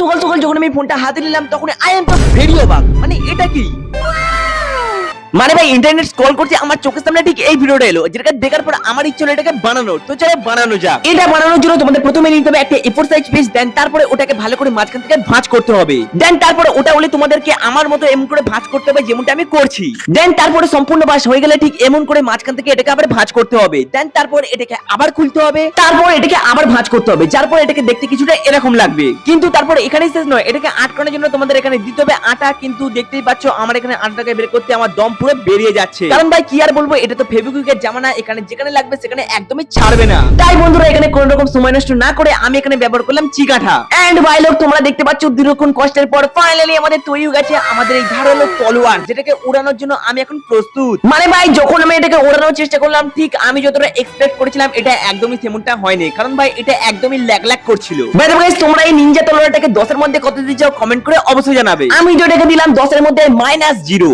সকাল সকাল যখন আমি ফোনটা হাতে নিলাম তখন আই এম তো ভেরি অবাক। মানে এটা কি? মানে ভাই ইন্টারনেট স্ক্রল করতে আমার চোখের সামনে ঠিক এই ভিডিওটা এলো, যেটাকে দেখার পর আমার ইচ্ছে হলো এটাকে বানানোর। তো চলো বানানো যাক। এটা বানানোর জন্য তোমাদের প্রথমে নিতে হবে একটা A4 সাইজ পেজ, দেন তারপরে ওটাকে ভালো করে মাঝখান থেকে ভাঁজ করতে হবে। দেন তারপরে ওটা হলে তোমাদেরকে আমার মতো এমন করে ভাঁজ করতে হবে যেমনটা আমি করছি। দেন তারপরে সম্পূর্ণ ভাঁজ হয়ে গেলে ঠিক এমন করে মাঝখান থেকে এটাকে আবার ভাঁজ করতে হবে। দেন তারপর এটাকে আবার খুলতে হবে, তারপর এটাকে আবার ভাঁজ করতে হবে, যার পরে এটাকে দেখতে কিছুটা এরকম লাগবে। কিন্তু তারপরে এখানেই শেষ নয়, এটাকে আটকানোর জন্য তোমাদের এখানে দিতে হবে আটা। কিন্তু দেখতেই পাচ্ছ আমার এখানে আটাটাকে বের করতে আমার দম পুরো বেরিয়ে যাচ্ছে। কারণ ভাই কি আর বলবো, এটা তো ফেভিকুইকের জামানা, এখানে যেখানে লাগবে সেখানে একদমই ছাড়বে না। তাই বন্ধুরা এখানে কোন রকম সময় নষ্ট না করে আমি এখানে ব্যবহার করলাম চিকাঠা। এন্ড ভাই লোক তোমরা দেখতে পাচ্ছ দীর্ঘক্ষণ কষ্টের পর ফাইনালি আমাদের তৈরি হয়ে গেছে আমাদের এই ধারালো তলোয়ার, যেটাকে উড়ানোর জন্য আমি এখন প্রস্তুত। মানে ভাই যখন আমি এটাকে উড়ানোর চেষ্টা করলাম ঠিক আমি যতটা এক্সপেক্ট করেছিলাম এটা একদমই তেমনটা হয়নি। কারণ ভাই এটা একদমই ল্যাগ ল্যাগ করছিল। ভাই তোমরা এই নিনজা তলোয়ারটাকে 10 এর মধ্যে কত দিতে চাও কমেন্ট করে অবশ্যই জানাবে। আমি যেটাকে দিলাম 10 এর মধ্যে -0।